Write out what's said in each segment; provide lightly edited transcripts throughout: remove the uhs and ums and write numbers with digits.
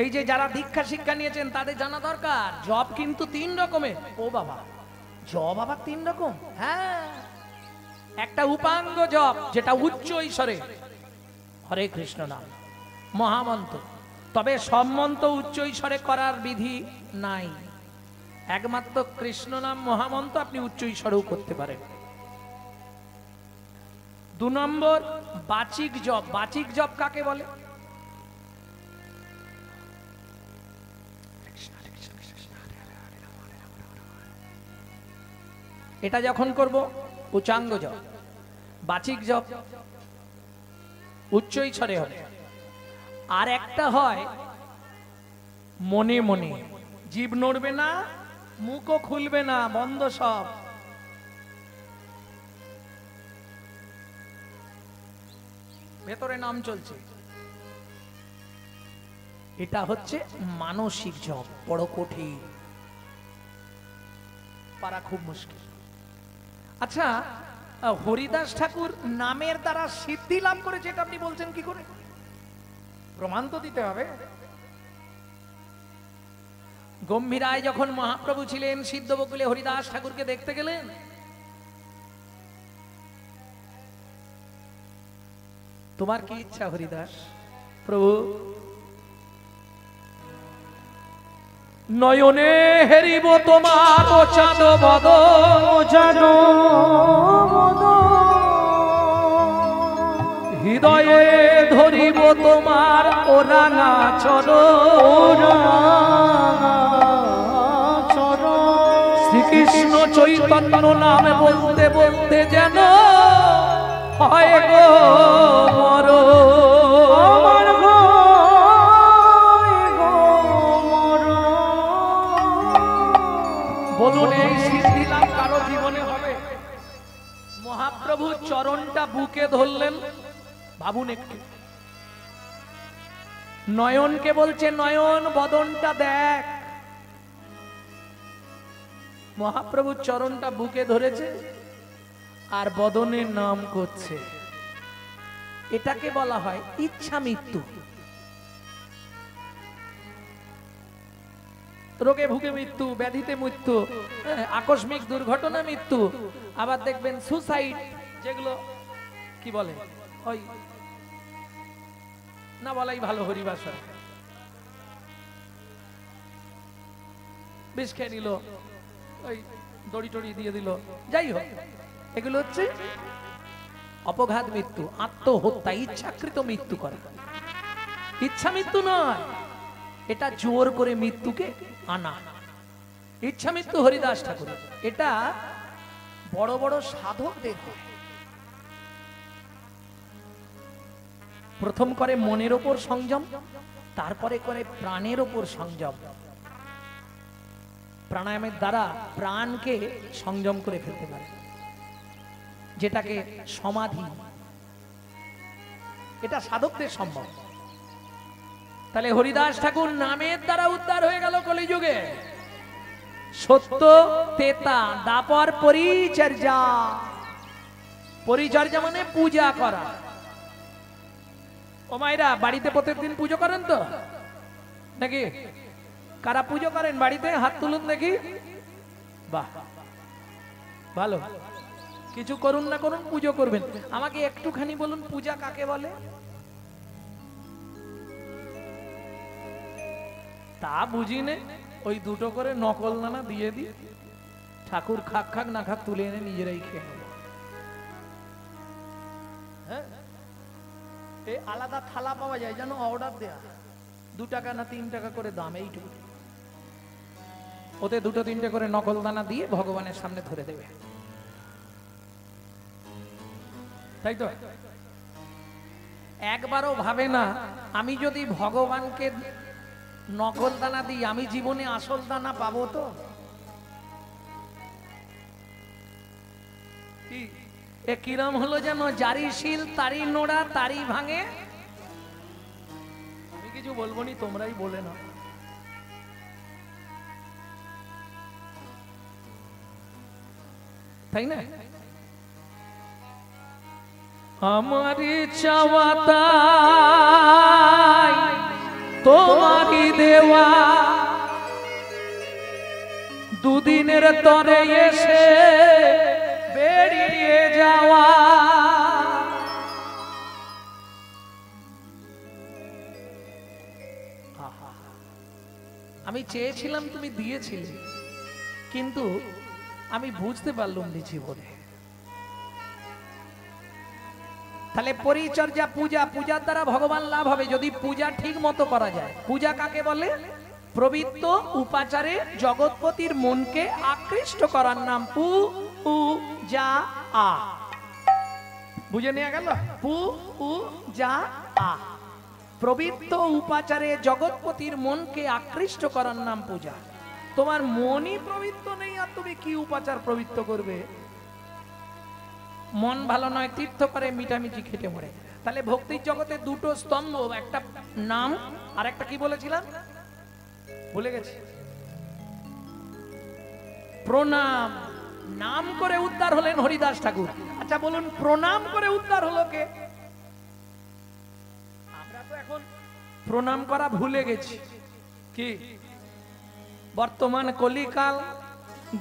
এই যে যারা দীক্ষা শিক্ষা নিয়েছেন তাদের জানা দরকার জপ কিন্তু 3 রকমের। ও বাবা, জপ আবার 3 রকম? হ্যাঁ, একটা উপাঙ্গ জপ যেটা উচ্চ ঈশ্বরে, হরে কৃষ্ণ নাম মহামন্ত্র। তবে সব মন্ত্র উচ্চ ঈশ্বরে করার বিধি নাই, একমাত্র কৃষ্ণ নাম মহামন্ত্র আপনি উচ্চ ঈশ্বরেও করতে পারেন। 2 নম্বর বাচিক জপ। বাচিক জপ কাকে বলে? এটা যখন করব উচ্চাঙ্গ জপ। বাচিক জপ উচ্চ ঈশ্বরে হবে। আর একটা হয় মনে মনে, জিভ নড়বে না, মুখও খুলবে না, বন্ধ সব। ভেতরে নাম চলছে, এটা হচ্ছে মানসিক জপ, বড় কঠিন, পারা খুব মুশকিল। আচ্ছা, হরিদাস ঠাকুর নামের দ্বারা সিদ্ধি লাভ করেছে, এটা আপনি বলছেন কি করে? প্রমাণ তো দিতে হবে। গম্ভীরায় যখন মহাপ্রভু ছিলেন, সিদ্ধ বকুলে হরিদাস ঠাকুরকে দেখতে গেলেন। তোমার কি ইচ্ছা হরিদাস? প্রভু, নয়নে হেরিব তোমার ও চাঁদ বদন, হৃদয়ে ধরিব তোমার ও রাঙা চরণ। শ্রীকৃষ্ণ চৈতন্য নামে বলতে বলতে যেন হয় গো মরণ। বলুন, এই সিদ্ধি লাভ কারো জীবনে হবে? মহাপ্রভু চরণটা বুকে ধরলেন, ভাবুন একটু। নয়নকে বলছে, নয়ন বদনটা দেখ। মহাপ্রভু চরণটা বুকে ধরেছে আর বদনের নাম করছে। এটাকে বলা হয় ইচ্ছা মৃত্যু। রোগে ভুগে মৃত্যু, ব্যাধিতে মৃত্যু, আকস্মিক দুর্ঘটনা মৃত্যু। আবার দেখবেন সুসাইড, যেগুলো কি বলে, ওই না বলাই ভালো, হরিবাসা বিষ খেয়ে নিল, ওই দড়ি টড়ি দিয়ে দিল, যাই হোক, এগুলো হচ্ছে অপঘাত মৃত্যু, আত্মহত্যা, ইচ্ছাকৃত মৃত্যু করে। ইচ্ছা মৃত্যু নয়, এটা জোর করে মৃত্যুকে আনা। ইচ্ছা মৃত্যু হরিদাস ঠাকুর, এটা বড় বড় সাধকদের হয়। প্রথম করে মনের ওপর সংযম, তারপরে করে প্রাণের ওপর সংযম। প্রাণায়ামের দ্বারা প্রাণকে সংযম করে ফেলতে পারে, যেটাকে সমাধি, এটা সাধকদের সম্ভব। তাহলে হরিদাস ঠাকুর নামের দ্বারা উদ্ধার হয়ে গেল কলিযুগে। সত্য তেতা দাপর পরিচর্যা। পরিচর্যা মানে পূজা করা। ও মায়েরা, বাড়িতে প্রত্যেকদিন পুজো করেন তো নাকি? কারা পুজো করেন বাড়িতে? হাত তুলুন দেখি। বাহ, ভালো। কিছু করুন না করুন, পুজো করবেন। আমাকে একটুখানি বলুন, পূজা কাকে বলে? তা বুঝি নে, ওই দুটো করে নকল নানা দিয়ে দি, ঠাকুর খাক খাক না খাক তুলে এনে নিজেরাই খেয়ে নেব। হ্যাঁ, এই আলাদা থালা পাওয়া যায় জানো, অর্ডার দেয়া, 2 টাকা না 3 টাকা করে দাম, এইটুকু। ওতে 2-3টে করে নকল দানা দিয়ে ভগবানের সামনে ধরে দেবে, তাই তো? একবারও ভাবে না, আমি যদি ভগবানকে নকল দানা দিই, আমি জীবনে আসল দানা পাবো তো? এ কিরম হলো যেন, জারি শিল তারি নোড়া তারি ভাঙে। আমি কিছু বলবো নি, তোমরাই বলে নাও। তাই না? আমার চাওয়া তাই তোমারই দেওয়া দুদিনের তরে এসে বেরিয়ে যাওয়া। আমি চেয়েছিলাম, তুমি দিয়েছিলে, কিন্তু আমি বুঝতে পারলাম না জীবনে। তাহলে পরিচর্যা, পূজা, পূজার দ্বারা ভগবান লাভ হবে যদি পূজা ঠিক মতো করা যায়। পূজা কাকে বলে? প্রবৃত্ত উপাচারে জগৎপতির মনকে আকৃষ্ট করার নাম পূজা। বুঝে নেওয়া গেল? পূজা। প্রবৃত্ত উপাচারে জগৎপতির মনকে আকৃষ্ট করার নাম পূজা। তোমার মনই প্রবৃত্ত নেই আর তুমি কি উপাচার প্রবৃত্ত করবে? মন ভালো নয়, তীর্থ করে মিটামিটি খেটে মরে। তাহলে ভক্তির জগতে দুটো স্তম্ভ, একটা নাম আর একটা কি বলেছিলাম ভুলে গেছি, প্রণাম। নাম করে উদ্ধার হলেন হরিদাস ঠাকুর। আচ্ছা বলুন, প্রণাম করে উদ্ধার হলো কে? আমরা তো এখন প্রণাম করা ভুলে গেছি। কি বর্তমান কলিকাল,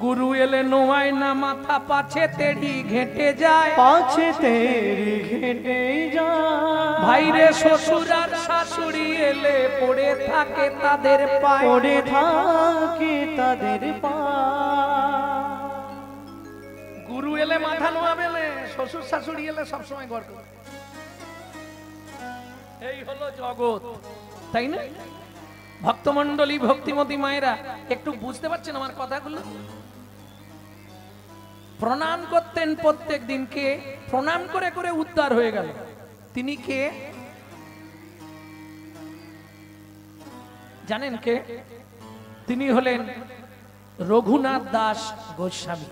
গুরু এলে নোয়াই না মাথা, পাছে তেড়ি ঘেটে যায়, পাছে তেড়ি ঘেটে যায়। ভাইরে শ্বশুর আর শাশুড়ি এলে পড়ে থাকে তাদের পায়ে, পড়ে থাকে তাদের পায়ে। গুরু এলে মাথা নোয়াবে না, শ্বশুর শাশুড়ি এলে সবসময় গড় করে। এই হলো জগৎ, তাই না? ভক্তমন্ডলী, ভক্তিমতী মায়েরা, একটু বুঝতে পারছেন আমার কথাগুলো? প্রণাম করতেন প্রত্যেক দিনকে, প্রণাম করে করে উদ্ধার হয়ে গেল। তিনি কে জানেন? কে? তিনি হলেন রঘুনাথ দাস গোস্বামী।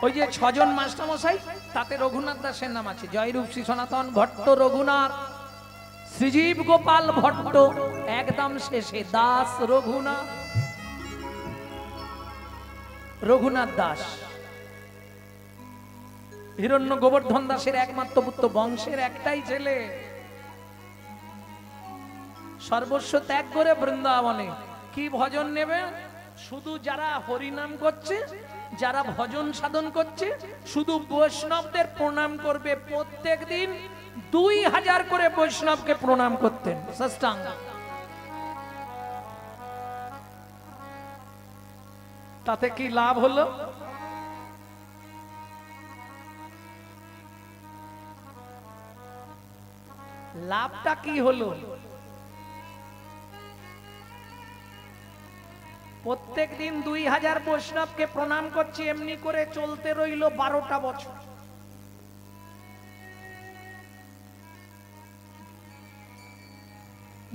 ওই যে 6 জন মাস্টারমশাই, তাতে রঘুনাথ দাসের নাম আছে। জয়রূপ শ্রী সনাতন ভট্ট রঘুনাথ, শ্রীজীব গোপাল ভট্ট, একদম শেষে দাস রঘুনাথ। রঘুনাথ দাস হিরণ্য গোবর্ধন দাসের একমাত্র পুত্র, বংশের একটাই ছেলে। সর্বস্ব ত্যাগ করে বৃন্দাবনে কি ভজন নেবে? শুধু যারা হরিনাম করছে, যারা ভজন সাধন করছে, শুধু বৈষ্ণবদের প্রণাম করবে। প্রত্যেক দিন 2000 করে বৈষ্ণবকে প্রণাম করতেন সাষ্টাঙ্গ। তাতে কি লাভ হলো? লাভটা কি হলো? প্রত্যেক দিন 2000 বৈষ্ণবকে প্রণাম করছি, এমনি করে চলতে রইল 12টা বছর।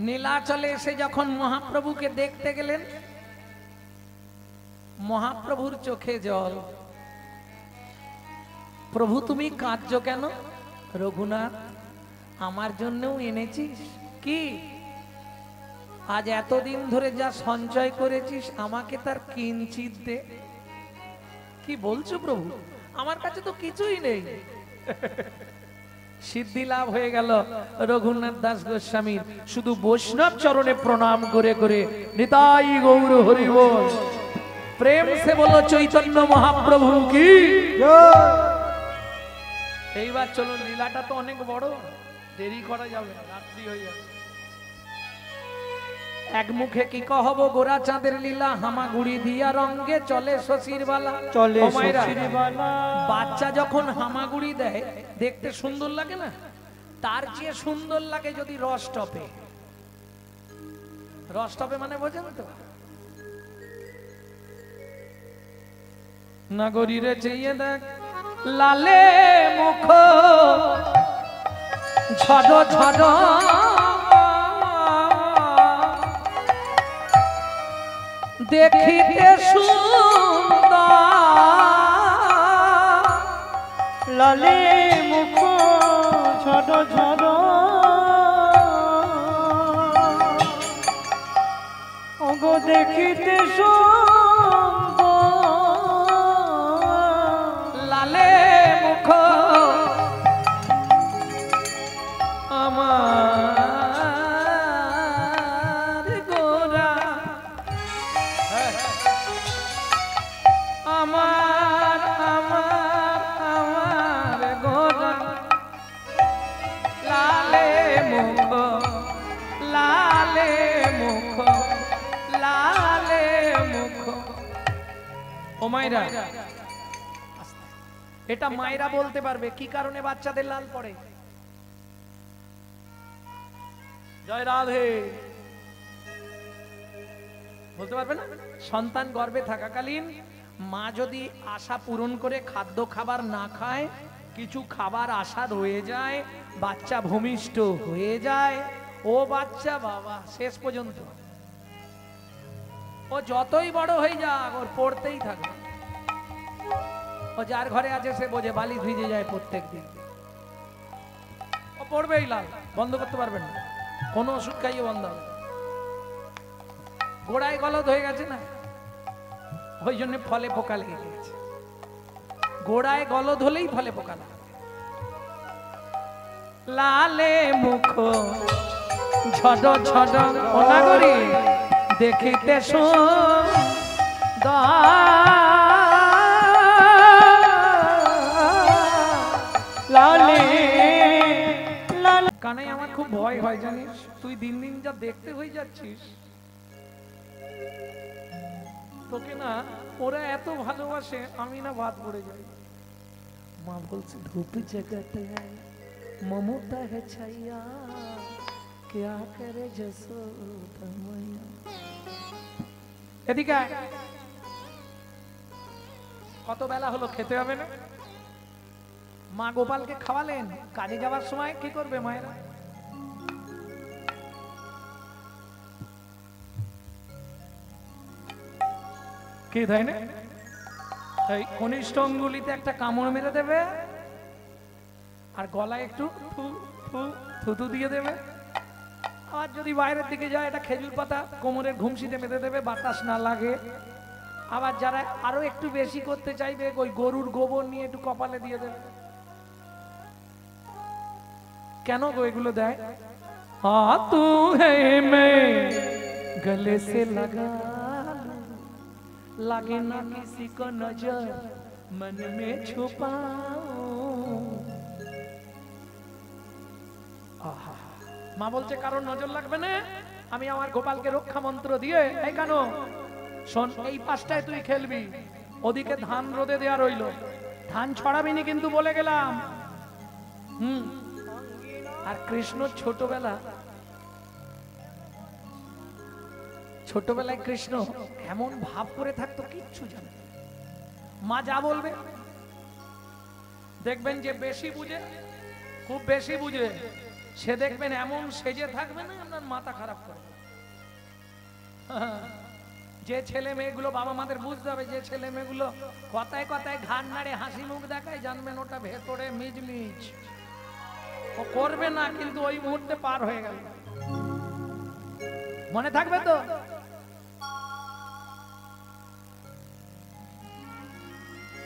নীলাচলে এসে যখন মহাপ্রভুকে দেখতে গেলেন, মহাপ্রভুর চোখে জল। প্রভু তুমি কাঁদছো কেন? রঘুনাথ, আমার জন্যও এনেছিস কি? আজ এতদিন ধরে যা সঞ্চয় করেছিস আমাকে তার কিঞ্চিত দে। কি বলছো প্রভু? আমার কাছে তো কিছুই নেই। সিদ্ধি লাভ হয়ে গেল রঘুনাথ দাস গোস্বামীর। শুধু বৈষ্ণব চরণে প্রণাম করে করে নিতাই গৌর হরি বল। প্রেম সে বলো চৈতন্য মহাপ্রভু কি। এইবার চলো, লীলাটা তো অনেক বড়, দেরি করা যাবে না, রাত্রি হয়ে যাবে। এক মুখে কি কহব গোরা চাঁদের লীলা, হামাগুড়ি দিয়া রঙ্গে চলে শশীর বালা। চলে শশীর বালা। বাচ্চা যখন হামাগুড়ি দেয় দেখতে সুন্দর লাগে না? তার চেয়ে সুন্দর লাগে যদি রস টপে। রস টপে মানে বোঝেন তো? নাগরীরে চেয়ে দেখ লালে মুখ ঝড় ঝড়, দেখিতে সুন্দর লালে মুখ ঝড় ঝড়, ওগো দেখিতে সুন্দর লালে মুখ আমার মায়েরা, এটা মায়েরা বলতে পারবে কি কারণে বাচ্চাদের লাল পড়ে। জয় রাধে, বলতে পারবে না? সন্তান গর্ভে থাকাকালীন মা যদি আশা পূরণ করে খাদ্য খাবার না খায়, কিছু খাবার আশা রয়ে যায়, বাচ্চা ভূমিষ্ঠ হয়ে যায়, ও বাচ্চা বাবা শেষ পর্যন্ত ও যতই বড় হয়ে যাক ওর পড়তেই থাকবে। ও যার ঘরে আছে সে বোঝে বালি ভিজে যায় প্রত্যেক দিন, ও পড়বেই লাল, বন্ধ করতে পারবেন না, কোনো ওষুধ খাইয়ে বন্ধ হবে। গোড়ায় গলদ হয়ে গেছে না, ওই জন্য ফলে পোকা লেগে গেছে। গোড়ায় গলদ হলেই ফলে পোকা লাগে। লালে মুখ ঝড ঝড অনাগরি দেখিতে লালে লাল। কানে আমার খুব ভয় হয় জানিস, তুই দিন দিন যা দেখতে হয়ে যাচ্ছিস, তোকে না ওরা এত ভালোবাসে, আমি না বাদ পড়ে যাই। মা বলছে ধূপ জগত হ্যায় মমতা है छैया क्या करे जसोदा मैया। এদিকে কত বেলা হলো, খেতে হবে না? মা গোপালকে খাওয়ালেন, কাজে যাওয়ার সময় কি করবে মায়েরা? কি তাই না? এই কনিষ্ঠ অঙ্গুলিতে একটা কামড় মেরে দেবে, আর গলায় একটু থুতু দিয়ে দেবে। আর যদি বাইরের দিকে যায় এটা খেজুর পাতা কোমরের ঘুমসিতে মেতে দেবে, বাতাস না লাগে। আবার যারা আরো একটু বেশি করতে চাইবে, ওই গরুর গোবর নিয়ে একটু কপালে দিয়ে দেবে। কেন গো এগুলো দেয়? তু হে মে গলে সে লাগা লাগে না কিসি কো নজর মন মে ছুপাও। মা বলছে কারণ নজর লাগবে না, আমি আমার গোপালকে রক্ষা মন্ত্র দিয়ে, এই কেন শোন, এই পাশটায় তুই খেলবি, ওদিকে ধান রোদে দেয়া রইল, ধান ছড়াবিনি কিন্তু বলে গেলাম। আর কৃষ্ণ ছোটবেলায় কৃষ্ণ এমন ভাব করে থাকতো কিচ্ছু জানে, মা যা বলবে। দেখবেন যে বেশি বুঝে, খুব বেশি বুঝে, সে দেখবেন এমন সেজে থাকবে না আপনার মাথা খারাপ করে। যে ছেলে মেয়েগুলো বাবা মাদের বুঝতে হবে, যে ছেলে মেয়েগুলো কথায় কথায় ঘাড় নাড়ে হাসি মুখ দেখায়, জানবেন ওটা ভেতরে মিজমিজ, ও করবে না কিন্তু ওই মুহূর্তে পার হয়ে গেল। মনে থাকবে তো?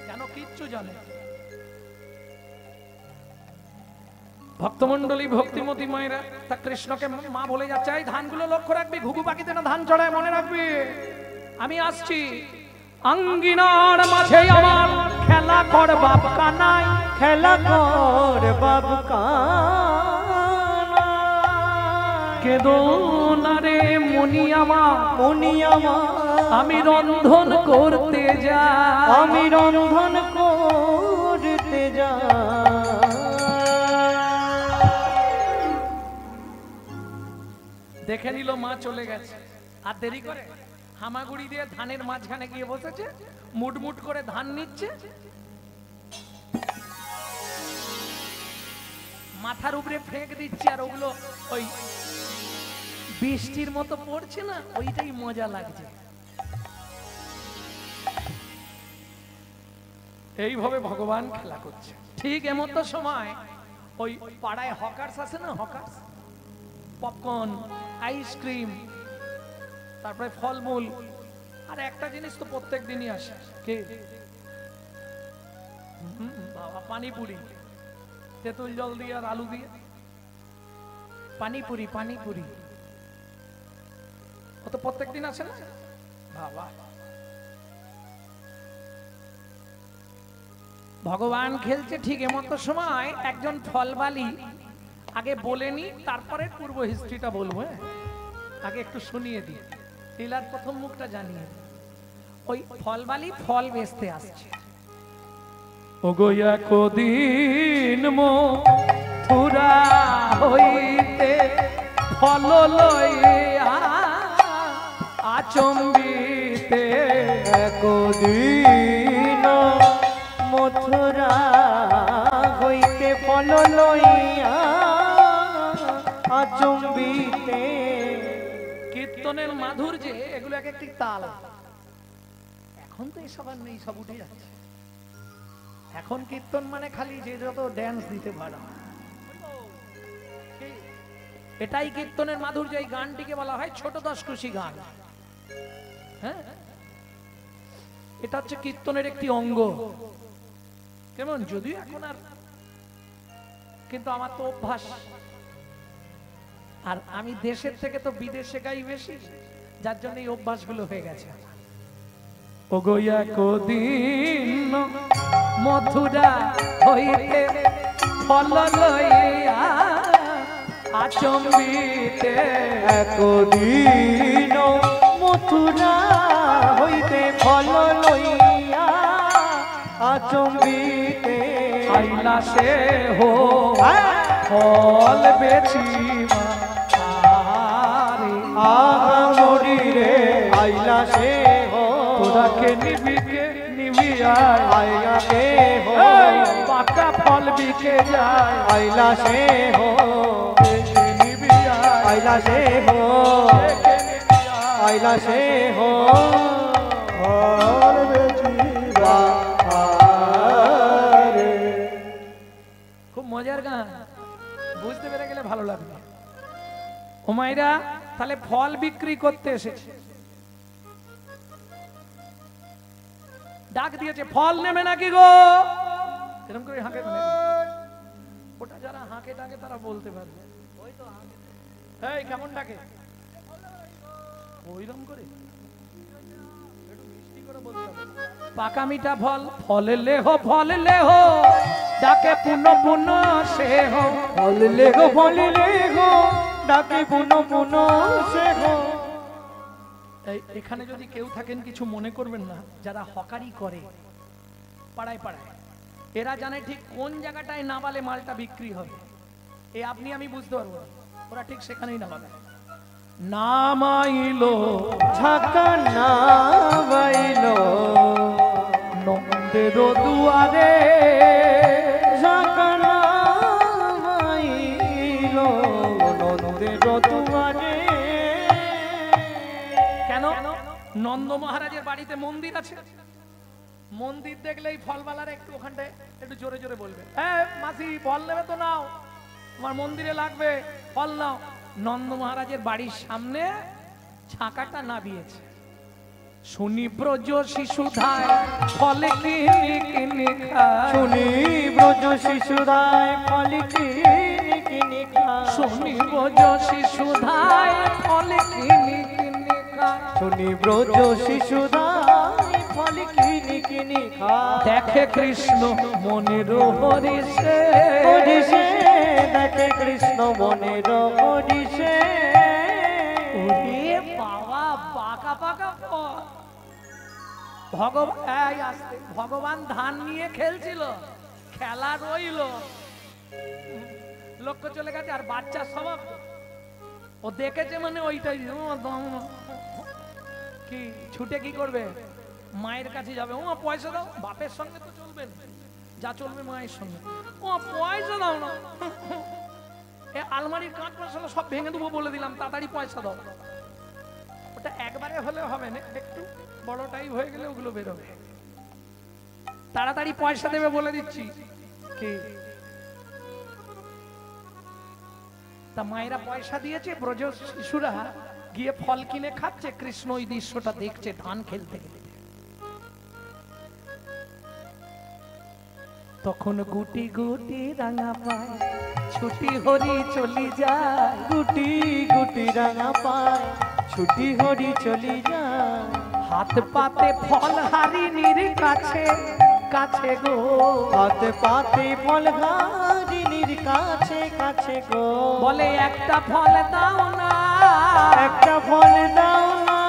কেন কিচ্ছু জানে। ভক্তমন্ডলী ভক্তিমতী মায়েরা, তা কৃষ্ণকে মা বলে যাচ্ছে, এই ধানগুলো লক্ষ্য রাখবি, ঘুঘু পাখিতে না ধান চড়ায়, মনে রাখবি। আমি আসছি, আঙ্গিনার মাঝে আমার খেলা কর বাপ কানাই, খেলা কর বাপ কানাই। কেদো না রে মনি আমার, মনি আমার, আমি রন্ধন করতে যাই, আমি রন্ধন করতে যাই। দেখে নিল মা চলে গেছে, আর দেরি করে হামাগুড়ি দিয়ে ধানের মাঝখানে গিয়ে বসেছে, মুটমুট করে ধান নিচ্ছে, মাথার উপরে ফেঁক দিচ্ছে, আর ওগুলো ওই বৃষ্টির মতো পড়ছে না, ওইটাই মজা লাগছে। এইভাবে ভগবান খেলা করছে। ঠিক এমতো সময় ওই পাড়ায় হকার্স আছে না, হকার্স, পপকর্ন, আইসক্রিম, তারপরে ফলমূল, আর একটা জিনিস তো প্রত্যেক দিনই আসে, কে? বাবা, পানিপুরি, তেঁতুল জল দিয়ে আর আলু দিয়ে পানিপুরি, পানিপুরি, ও তো প্রত্যেক দিন আসে না বাবা। ভগবান খেলছে, ঠিক এমতো সময় একজন ফলবালি, আগে বলেনি তারপরে পূর্ব হিস্ট্রিটা বলবো, আগে একটু শুনিয়ে দিই, লীলার প্রথম মুখটা জানিয়ে। ওই ফলবালি ফল বেচতে আসছে। ওগো একদিন মথুরা হইতে ফল লইয়া আচম্বিতে, একদিন মথুরা হইতে ফল লইয়া আচম্বিতে। কীর্তনের মাধুর্যে এগুলো এক একটি তাল। এখন তো এসব আর নেই, সব উঠে যাচ্ছে। এখন কীর্তন মানে খালি যে যত ড্যান্স দিতে পারো, এটাই কীর্তনের মাধুর্য। এই গানটিকে বলা হয় ছোট দশকুশি গান। হ্যাঁ, এটা হচ্ছে কীর্তনের একটি অঙ্গ। কেমন যদিও এখন আর, কিন্তু আমার তো অভ্যাস। আর আমি দেশের থেকে তো বিদেশে গাই বেশি, যার জন্য এই অভ্যাসগুলো হয়ে গেছে। ওগো একদিন মথুরা হইতে ফল লইয়া আচম্বিতে, একদিন মথুরা হইতে ফল লইয়া আচম্বিতে। আইলা সে হো ফল বেচিবা আহা মরি রে, আইলা সে হো তোরাকে নিবিকে নিবিয়ায়, আইলা সে হো পাকা ফল বিকে যায়, আইলা সে হো নিবিয়ায়, আইলা সে হো আইলা সে হো ফল বেচিবা রে। খুব মজার গান, বুঝতে পেরে গেলে ভালো লাগবে। ও মাইরা তাহলে ফল বিক্রি করতে এসেছে, ডাক দিয়েছে ফল নেবে নাকি গো, এরকম করে হাঁকে। ওটা যারা হাঁকে ডাকে তারা বলতে পারবে। এই কেমন ডাকে, ওইরকম করে পাকা মিঠা ফল, ফল লেহো ফল লেহো, ডাকে পুনো পুনো সে হো, ফল লেগো ফল লেগো, ডাকে পুনো পুনো সে হো। এখানে যদি কেউ থাকেন কিছু মনে করবেন না, যারা হকারি করে পাড়ায় পাড়ায়, এরা জানে ঠিক কোন জায়গাটায় নামালে মালটা বিক্রি হবে। এ আপনি আমি বুঝতে পারবো না, ওরা ঠিক সেখানেই নামাবে। নামাইলো ঝাঁকা নামাইলো নন্দের দুয়ারে, ঝাঁকা নামাইলো নন্দের দুয়ারে। কেন? নন্দ মহারাজের বাড়িতে মন্দির আছে, মন্দির দেখলেই ফলবালার একটু ওখানটায় একটু জোরে জোরে বলবে, হ্যাঁ মাসি ফল নেবে তো নাও, তোমার মন্দিরে লাগবে ফল নাও। নন্দ মহারাজের বাড়ির সামনে ছাকাটা নামিয়েছে, শুনি ব্রজ শিশুধায় ফলে কিনি কিনি খায়, শুনি ব্রজ শিশুরায় ফল কিনি কিনি খায়, শুনি ব্রজ শিশুধায় ফলে কিনি কিনি খায়, শুনি ব্রজ শিশুরায় ফল কিনি কিনি খায়। দেখে কৃষ্ণ মনের হরিষে, হরিষে দেখে কৃষ্ণ মনের হরিষে। ওরে বাবা, পাকা পাকা ফল। ভগবান ধান নিয়ে খেলছিল, খেলা রইল, লক্ষ্য চলে গেছে, আর বাচ্চা স্বভাব, ও দেখেছে মানে ওইটাই কি ছুটে কি করবে, মায়ের কাছে যাবে, ও পয়সা দাও, বাপের সঙ্গে তো চলবে না, যা চলবে মায়ের সঙ্গে, ও পয়সা দাও না, এ আলমারির কাঁচ মশলা সব ভেঙে দেবো বলে দিলাম, তাড়াতাড়ি পয়সা দাও। ওটা একবারে হলে হবে না, একটু বড় টাইপ হয়ে গেলে ওগুলো বেরোবে, তাড়াতাড়ি পয়সা দেবে বলে দিচ্ছি। কি তা মায়েরা পয়সা দিয়েছে, ব্রজ শিশুরা গিয়ে ফল কিনে খাচ্ছে, কৃষ্ণ ওই দৃশ্যটা দেখছে ধান খেলতে খেলতে। তখন গুটি গুটি রাঙা পায় ছুটি হরি চলি যায়, গুটি গুটি রাঙা পায় ছুটি হরি চলি যায়, হাত পাতে ফল হারিনীর কাছে কাছে গো, হাত পাতে ফল হারিনীর কাছে কাছে গো, বলে একটা ফল দাও না, একটা ফল দাও না,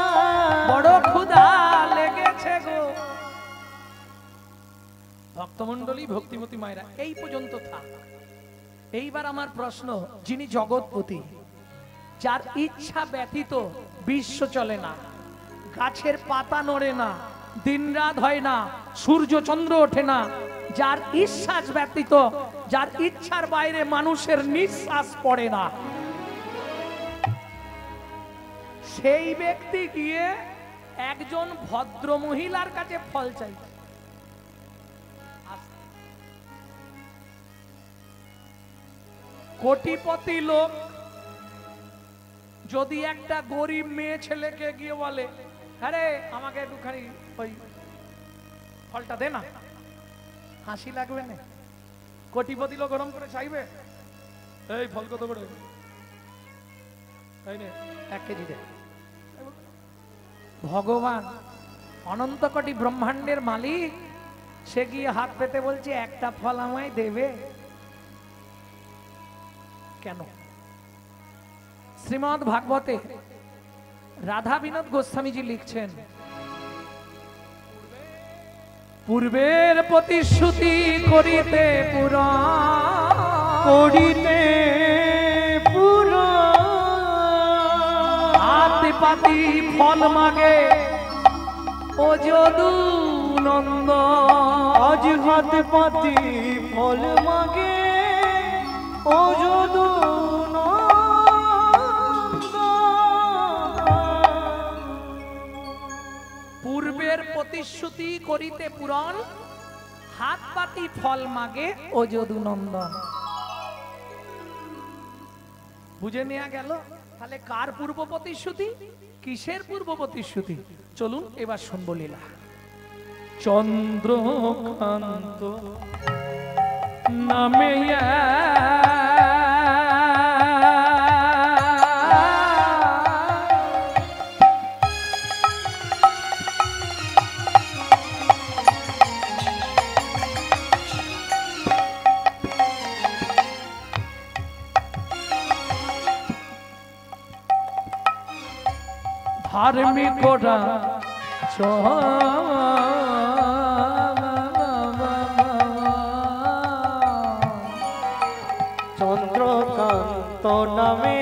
বড় ক্ষুধা লেগেছে, ভক্তিমতী মায়েরা এই পর্যন্ত থাক। এইবার আমার প্রশ্ন, যিনি জগৎপতি, যার ইচ্ছা ব্যতীত বিশ্ব চলে না, গাছের পাতা নড়ে না, দিনরাত হয় না, সূর্য চন্দ্র ওঠে না, যার ইচ্ছা ব্যতীত, যার ইচ্ছার বাইরে মানুষের নিঃশ্বাস পড়ে না, সেই ব্যক্তি গিয়ে একজন ভদ্র মহিলার কাছে ফল চাই। কোটিপতি লোক যদি একটা গরিব মেয়ে ছেলেকে গিয়ে বলে, আরে আমাকে একটুখানি ওই ফলটা দে না, হাসি লাগবে না? কোটিপতি লোক গরম করে চাইবে, এই ফল কত করে? 1 কেজি দে। ভগবান অনন্ত কোটি ব্রহ্মাণ্ডের মালিক, সে গিয়ে হাত পেতে বলছে একটা ফল আমায় দেবে কেন? শ্রীমদ্ ভাগবতে রাধা বিনোদ গোস্বামীজি লিখছেন, পূর্বের প্রতিশ্রুতি করিতে করিতে হাত পাতি ফল মাগে ও যদু নন্দ। আজ হাত পাতি ফল মাগে ও যদু পূর্বের প্রতিশ্রুতি করিতে পূরণ, হাত পাতি ফল মাগে ও যদু নন্দন। বুঝে নেওয়া গেল তাহলে কার পূর্ব প্রতিশ্রুতি, কিসের পূর্ব প্রতিশ্রুতি? চলুন এবার শুনবো লীলা। চন্দ্রকান্ত নামে ধার্মিকরা চন্দ্রকান্ত নামে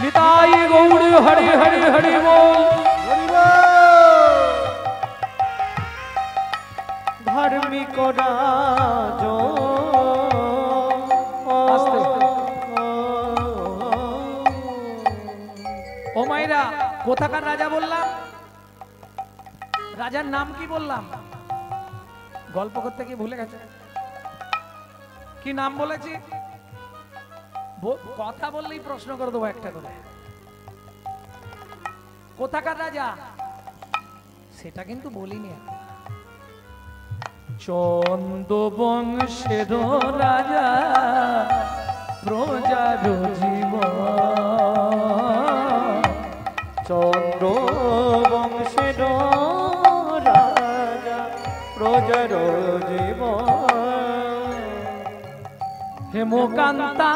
নিতাই গৌর হরি হরি হরি বল। ধার্মিক রাজ ও মাইরা, কোথাকার রাজা বললাম? রাজার নাম কি বললাম? গল্প করতে কি ভুলে গেছে? কি নাম বলেছি? কথা বললেই প্রশ্ন করে দেবো একটা করে। কোথাকার রাজা সেটা কিন্তু বলিনি। চন্দ বংশের রাজা প্রজার জীবন। চন্দ্র বংশের রাজা প্রজার জীবন। হেমকান্তা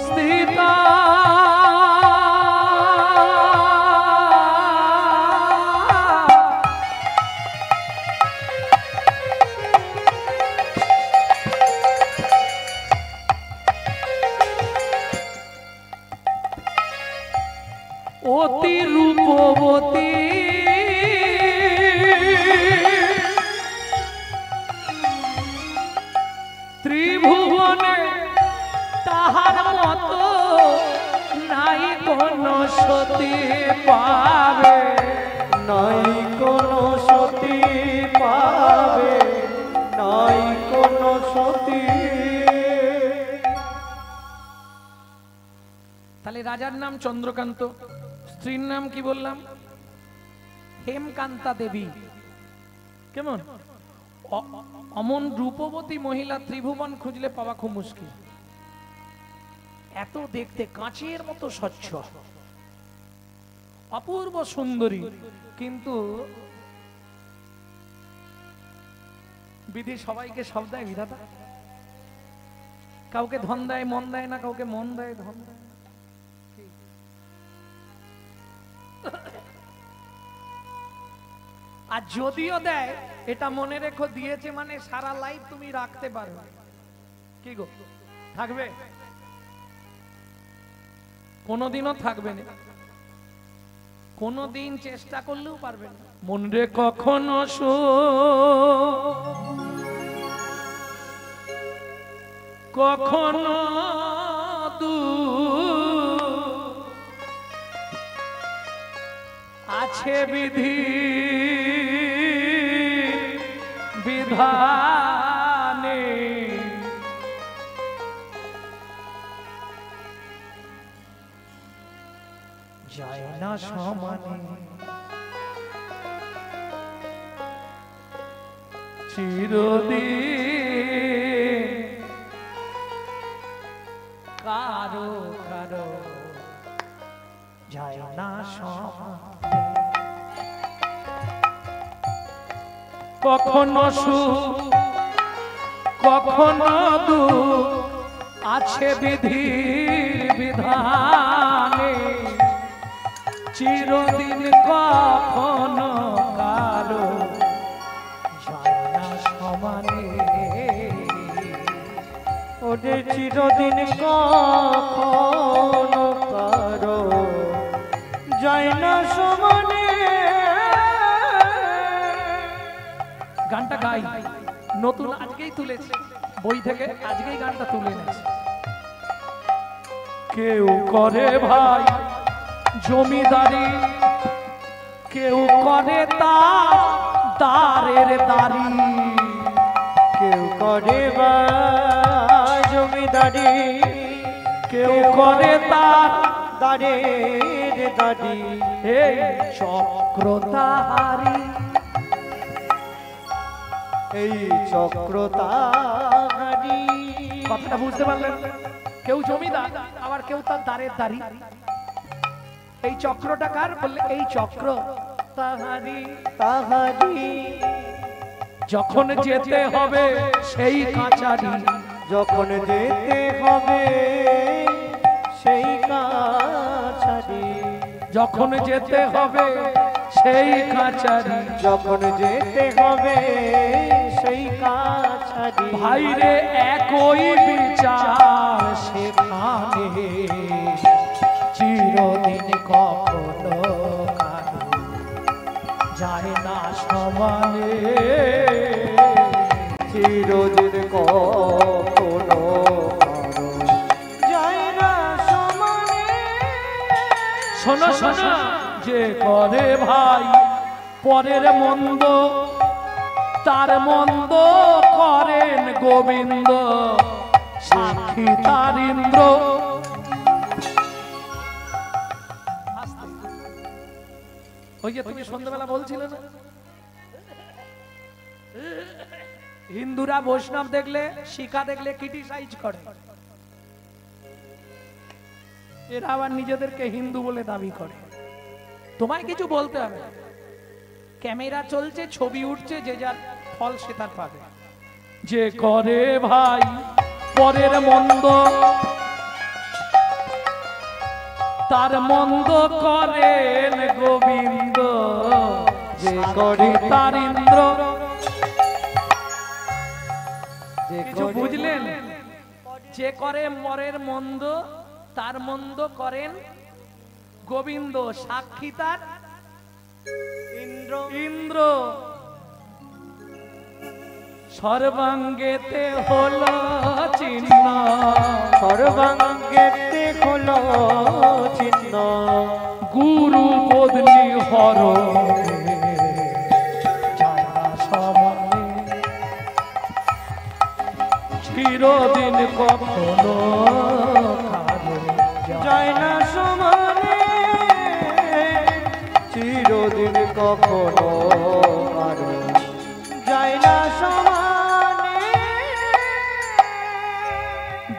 স্থিতা অতি রূপবতী ত্রিভুবনে তাহার মতো নাই কোন সতী পাবে, নাই কোন সতী পাবে, নাই কোন সতী। তাহলে রাজার নাম চন্দ্রকান্ত, স্ত্রীর নাম কি বললাম? হেমকান্তা দেবী। কেমন অমন রূপবতী মহিলা ত্রিভুবন খুঁজলে পাওয়া খুব মুশকিল। এত দেখতে কাঁচের মতো স্বচ্ছ, অপূর্ব সুন্দরী, কিন্তু বিধি সবাইকে সব দেয় বিধাতা। কাউকে ধন দেয় মন দেয় না, কাউকে মন দেয় ধন দেয়। আর যদিও দেয় এটা মনে রেখো, দিয়েছে মানে সারা লাইফ তুমি রাখতে পারবে। কি গো, থাকবে? কোনোদিনও থাকবে না, কোনোদিন চেষ্টা করলেও পারবে না। মন রে কখনো কখনো আছে বিধি বিধানে, যায় না সমানে। চিরদিন কারো কারো যায় না সমানে। কখনো সুখ কখনো দুঃখ আছে বিধির বিধানে, চিরদিন কখনো কারো যায় না সমানে। ওরে চিরদিন কখনো কারো যায় না সমানে। গানটা গাই, নতুন আজকেই তুলেছি বই থেকে, আজকেই গানটা তুলে এনেছি। কেউ করে ভাই জমিদারি, কেউ করে তারের দাড়ি, কেউ করে বা জমিদারি, কেউ করে তার দাঁড়ের দাড়ি। এই চক্রধারী, এই চক্রধারী। কথাটা বুঝতে পারলেন? কেউ জমিদার, আবার কেউ তার দাঁড়ের দাড়ি। এই চক্রটা কার বললে? এই চক্র তাহারি। তাহারি যখন যেতে হবে সেই কাছারি, যখন যেতে হবে সেই কাছারি, যখন যেতে হবে সেই কাছারি, যখন যেতে হবে সেই কাছারি। ভাইরে একই বিচার সেখানে, চিরদিন কখনো কারো যায় না সমানে। চিরদিন কখনো কারো যায় না সমানে। শোনো শোনো, যে করে ভাই পরের মন্দ, তার মন্দ করেন গোবিন্দ, সাক্ষী তার ইন্দ্র। ওই যে তুমি সন্ধ্যাবেলা বলছিলে না, হিন্দুরা বৈষ্ণব দেখলে, শিখা দেখলে ক্রিটিসাইজ করে, এরা আবার নিজেদেরকে হিন্দু বলে দাবি করে। তোমায় কিছু বলতে হবে, ক্যামেরা চলছে, ছবি উঠছে, যে যার ফল সে তার পাবে। যে করে ভাই পরের মন্দ, তার মন্দ করেন গোবিন্দ, যে করে তার ইন্দ্র। যে কিছু বুঝলেন? যে করে মরের মন্দ, তার মন্দ করেন গোবিন্দ, সাক্ষী তার ইন্দ্র। ইন্দ্র। সর্বাঙ্গেতে হলো চিহ্ন, সর্বাঙ্গেতে হলো চিহ্ন, গুরু বদলি হর যায় না সমানে। চিরদিন কখনো কারো যায় না সমানে। চিরদিন কখনো কারো যায় না সমানে।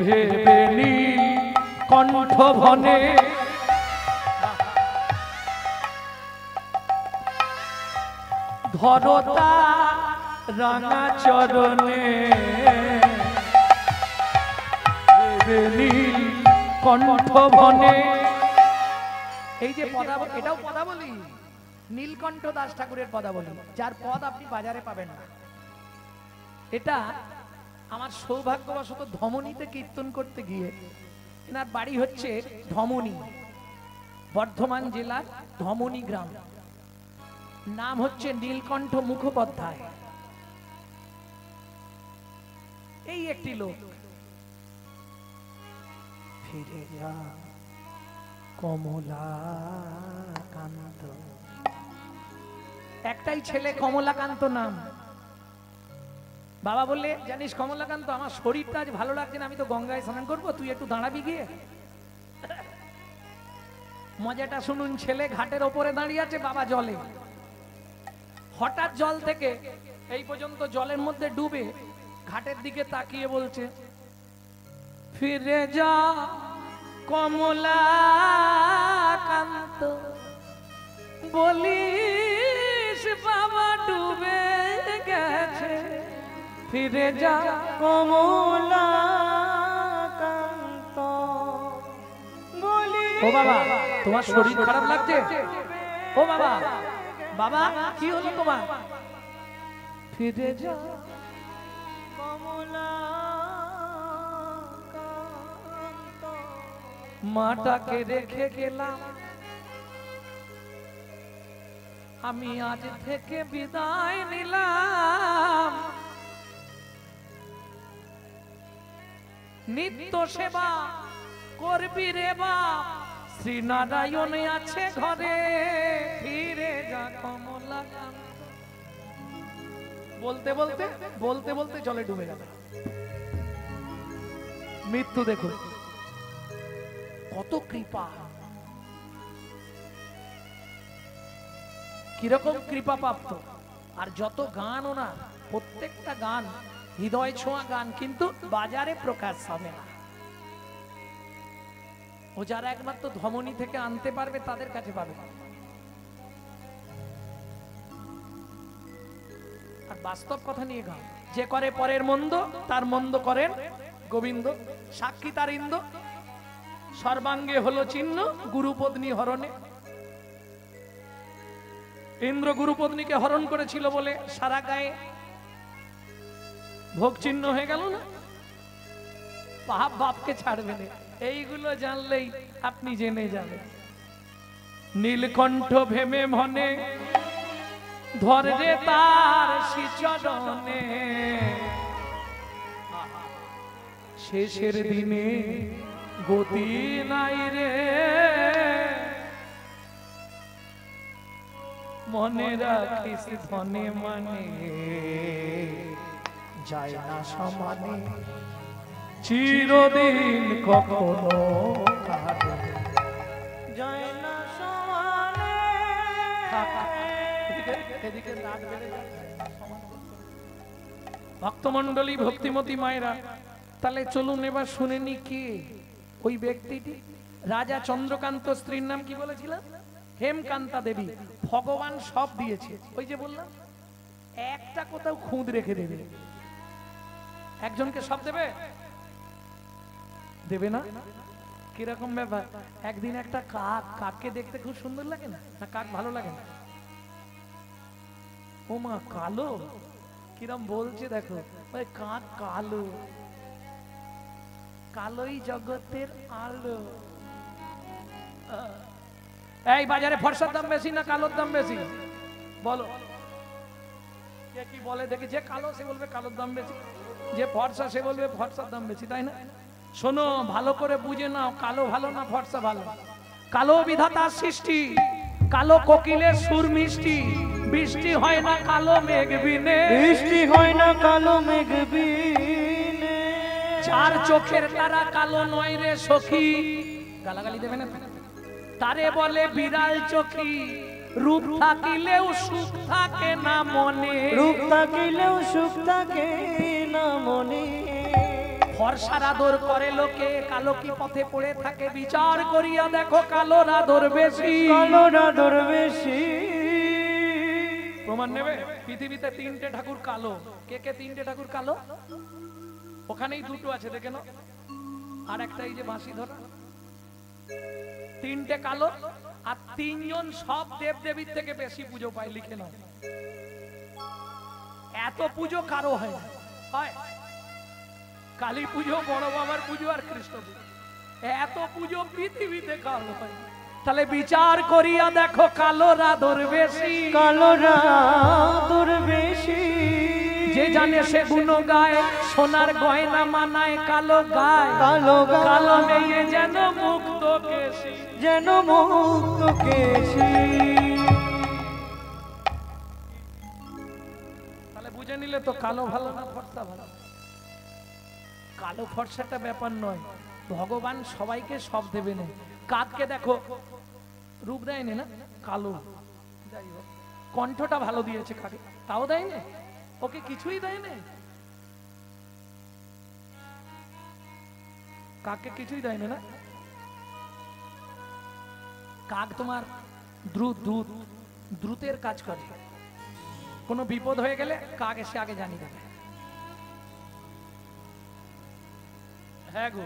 ভেবে নীল কণ্ঠ ভনে, ধরতা রাঙা চরণে। ভেবে নীল কণ্ঠ ভনে, এই যে পদাবলী, এটাও পদাবলী, নীলকণ্ঠ দাস ঠাকুরের পদাবলী, যার পদ আপনি বাজারে পাবেন না। এটা আমার সৌভাগ্যবশত ধমনীতে কীর্তন করতে গিয়ে, এনার বাড়ি হচ্ছে ধমনী, বর্ধমান জেলার ধমনী গ্রাম, নাম হচ্ছে নীলকণ্ঠ মুখোপাধ্যায়। এই একটি লোক। ফিরে যা কমলাকান্ত, একটাই ছেলে কমলাকান্ত নাম। বাবা বললে, জানিস কমলাকান্ত, আমার শরীরটা আজ ভালো লাগছে না, আমি তো গঙ্গায় স্নান করবো, তুই একটু দাঁড়াবি গিয়ে। মজাটা শুনুন, ছেলে ঘাটের ওপরে দাঁড়িয়ে আছে, বাবা জলে। হঠাৎ জল থেকে এই পর্যন্ত জলের মধ্যে ডুবে ঘাটের দিকে তাকিয়ে বলছে, ফিরে যা কমলাকান্ত, বলিস বাবা ডুবে গেছে, ফিরে যা কমলাকান্ত, বলি ও বাবা তোমার শরীর খারাপ লাগছে? ও বাবা, বাবা কি হলো তোমার? ফিরে যা কমলাকান্ত, মাটাকে রেখে গেলাম, আমি আজ থেকে বিদায় নিলাম, নিত্য সেবা করবি রে বাপ, শ্রীনারায়ণ আছে ঘরে, ফিরে যা কমলাকান্ত। বলতে বলতে বলতে বলতে জলে ডুবে গেল। মৃত্যু দেখো কত কৃপা, কিরকম কৃপা প্রাপ্ত। আর যত গান ওনার, প্রত্যেকটা গান হৃদয় ছোঁয়া গান, কিন্তু বাজারে প্রকাশ হবে না। ও যারা একমাত্র ধমনী থেকে আনতে পারবে তাদের কাছে পাবে। আর বাস্তব কথা নিয়ে গান, যে করে পরের মন্দ তার মন্দ করেন গোবিন্দ, সাক্ষী তার ইন্দ্র, সর্বাঙ্গে হলো চিহ্ন গুরুপত্নী হরণে। ইন্দ্র গুরুপত্নীকে হরণ করেছিল বলে সারা গায়ে ভোগ চিহ্ন হয়ে গেল না। পাপ বাপকে ছাড়বে না, এইগুলো জানলেই আপনি জেনে যাবেন। নীলকণ্ঠ ভেমে মনে ধরে রে তার শ্রীচরণে, শেষের দিনে গতি নাই রে, মনে রাখিস ধনে মানে যায় না সমানে, চিরদিন কখনো কাটে যায় না সমানে। ভক্তমন্ডলী, ভক্তিমতী মায়েরা, তাহলে চলুন এবার শুনে নি কে ওই ব্যক্তিটি। রাজা চন্দ্রকান্ত, স্ত্রীর নাম কি বলেছিলাম? হেমকান্তা দেবী। ভগবান সব দিয়েছে, ওই যে বললাম একটা কোথাও খুঁত রেখে দেবে। একজনকে সব দেবে? দেবে না। কিরকম ব্যাপার? একদিন একটা কাক, কাককে দেখতে খুব সুন্দর লাগে না? না কাক ভালো লাগে না? ও মা কালো, কিরম বলছে দেখো, ওই কাক কালো, কালোই জগতের আলো। এই বাজারে ফর্সার দাম বেশি না কালোর দাম বেশি? বলো, কে কি বলে দেখি? যে কালো সে বলবে কালোর দাম বেশি, যে ফর্সা সে বলবে ফর্সার দাম বেশি, তাই না? শোনো, ভালো করে বুঝে নাও, কালো ভালো না ফর্সা ভালো? কালো বিধাতার সৃষ্টি, কালো কোকিলের সুর মিষ্টি, বৃষ্টি হয় না কালো মেঘ বিনে, বৃষ্টি হয় না কালো মেঘ বিনে, চার চোখের তারা কালো নয় রে সখী, গালাগালি দেবে না? তারে বলে বিড়াল চোখী, রূপ থাকিলেও সুখ থাকে না মনে, রূপ থাকিলেও সুখ থাকে না মনে, ফর্সার আদর করে লোকে, কালো কি পথে পড়ে থাকে, বিচার করিয়া দেখো কালোর আদর বেশি, কালোর আদর বেশি। প্রমাণ নেবে? পৃথিবীতে তিনটে ঠাকুর কালো। কে কে তিনটে ঠাকুর কালো? ওখানেই দুটো আছে, দেখে নাও। আর একটা এই যে বাঁশি ধরা, তিনটে কালো। আর তিনজন সব দেব দেবীর থেকে বেশি পুজো পায়, লিখে নাও। এত পুজো কারো হয় না, হয় কালী পুজো, বড় বাবার পুজো আর কৃষ্ণ পুজো। এত পুজো পৃথিবীতে কারো হয় না। তাহলে বিচার করিয়া দেখো কালোর আদর বেশি, কালোর আদর বেশি। যে জানে সে গুণ গায়, সোনার গয়না মানায় কালো গায়, কালো গায়। কালো মেয়ে যেন মুক্ত কেশি, যেন মুক্ত কেশি। তাহলে বুঝে নিলে তো কালো ভালো না ফর্সা ভালো? কালো ফর্সাটা ব্যাপার নয়, ভগবান সবাইকে সব দেবে না। কাককে দেখো রূপ দেয়নি না, কালো, যাই হোক কণ্ঠটা ভালো দিয়েছে কাকে, তাও দেয় না, ওকে কিছুই দেয় না, কাককে কিছুই দেয় না। কাক তোমার দ্রুতের কাজ করে, কোনো বিপদ হয়ে গেলে কাক এসে আগে জানিয়ে দেবে। হ্যাঁ গো,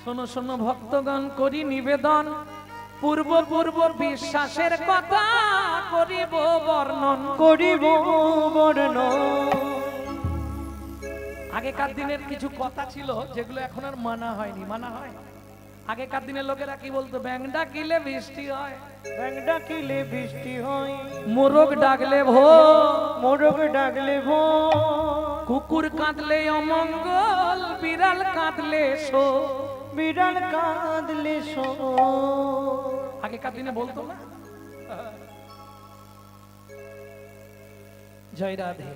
শোনো শোনো ভক্তগণ, করি নিবেদন, পূর্ব পূর্ব বিশ্বাসের কথা করিব বর্ণন, করিব বর্ণন। আগেকার দিনের কিছু কথা ছিল যেগুলো এখন আর মানা হয়নি, মানা হয়। আগেকার দিনের লোকেরা কি বলতো, ব্যাঙ ডাকিলে বৃষ্টি হয়, ব্যাঙ ডাকিলে বৃষ্টি হয়, মোরগ ডাকলে ভো, মোরগ ডাকলে ভো, কুকুর কাঁদলে অমঙ্গল, বিড়াল কাঁদলে শো, বিড়াল কাঁদলে শো। আগেকার দিনে বলতো না? জয় রাধে।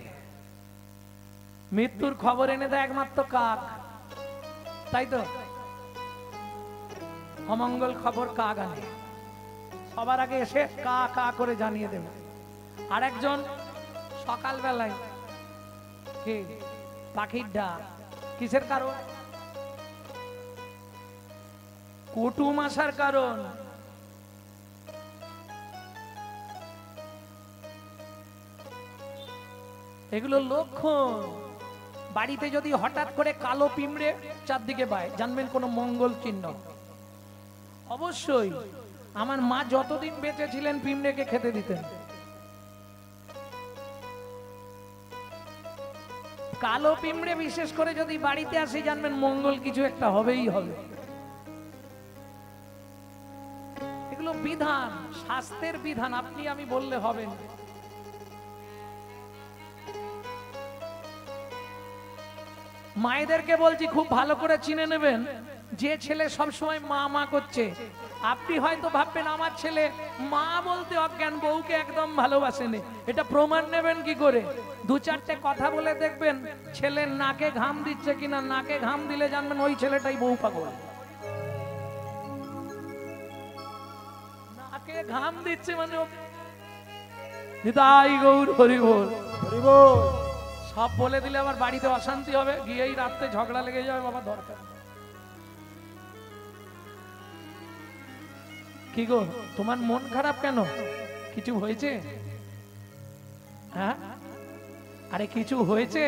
মৃত্যুর খবর এনে দেয় একমাত্র কাক, তাই তো? অমঙ্গল খবর কাক আনে, সবার আগে এসে কা কা করে জানিয়ে দেবে। আর একজন সকালবেলায় কি পাখির ডাক, কিসের কারণ? কুটুম আসার কারণ। এগুলো লক্ষণ। বাড়িতে যদি হঠাৎ করে কালো পিঁমড়ে চারদিকে পায়, জানবেন কোনো মঙ্গল চিহ্ন। অবশ্যই আমার মা যতদিন বেঁচে ছিলেন পিঁমড়েকে খেতে দিতেন। কালো পিঁমড়ে বিশেষ করে যদি বাড়িতে আসে, জানবেন মঙ্গল কিছু একটা হবেই হবে। এগুলো বিধান, শাস্ত্রের বিধান, আপনি আমি বললে হবে না। মায়েদেরকে বলছি খুব ভালো করে চিনে নেবেন, যে ছেলে সবসময় মা মা করছে, আপনি হয়তো ভাববেন আমার ছেলে মা বলতে অজ্ঞান, বউকে একদম ভালোবাসেনি। এটা প্রমাণ নেবেন কি করে? দু চারটে কথা বলে দেখবেন ছেলের নাকে ঘাম দিচ্ছে কিনা, নাকে ঘাম দিলে জানবেন ওই ছেলেটাই বউ পাগল। নাকে ঘাম দিচ্ছে মানে নিতাই গৌর হরি বল, হরি বল। সব বলে দিলে আবার বাড়িতে অশান্তি হবে, গিয়েই রাত্রে ঝগড়া লেগে যাবে। বাবা দরকার কি গো, তোমার মন খারাপ কেন? কিছু হয়েছে? হ্যাঁ, আরে কিছু হয়েছে?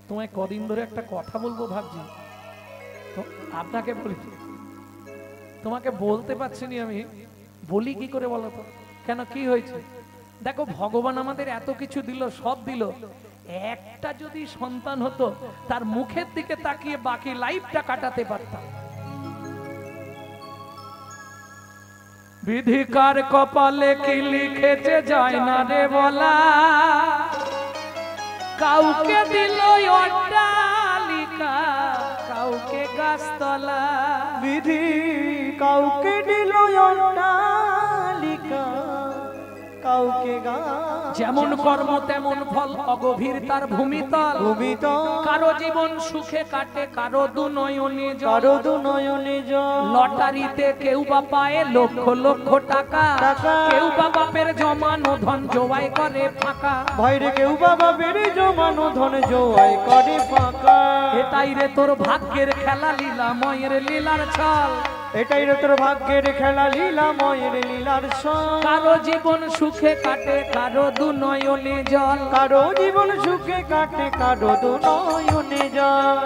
তোমায় কদিন ধরে একটা কথা বলবো ভাবছি, তো আপনাকে বলি, তোমাকে বলতে পারছি না আমি, বলি কি করে বলো তো? কেন, কি হয়েছে? দেখো, ভগবান আমাদের এত কিছু দিল, সব দিল, একটা যদি সন্তান হতো, তার মুখের দিকে তাকিয়ে বাকি লাইফটা কাটাতে পারতাম। বিধিকার কপালে কি লিখেছে যায় না রে বলা, কাউকে দিল অট্টালিকা, কাউকে গাছতলা। বিধি কাউকে দিল অট্টালিকা, কাউকে যেমন কর্ম তেমন ফল, অগভীর তার ভূমিতল। ভূমিতল। কারো জীবন সুখে কাটে, কারো দুনয়নে জল, কারো দুনয়নে জল। লটারিতে কেউ বা পায় লক্ষ লক্ষ টাকা, কেউ বা বাপের জমানো ধন জোয়াই করে ফাঁকা। ভাইরে কেউ বাবা বেড়ে জমানো ধন জোয়াই করে ফাঁকা। এটাই রে তোর ভাগ্যের খেলা, লীলা ময়ের লীলার ছল। এটাই রে তোর ভাগ্যের খেলা, লীলা ময়ের লীলার ছল। কারো জীবন সুখে কাটে, কারো দুনয়নে জল। কারো জীবন সুখে কাটে, কারো দুনয়নে জল।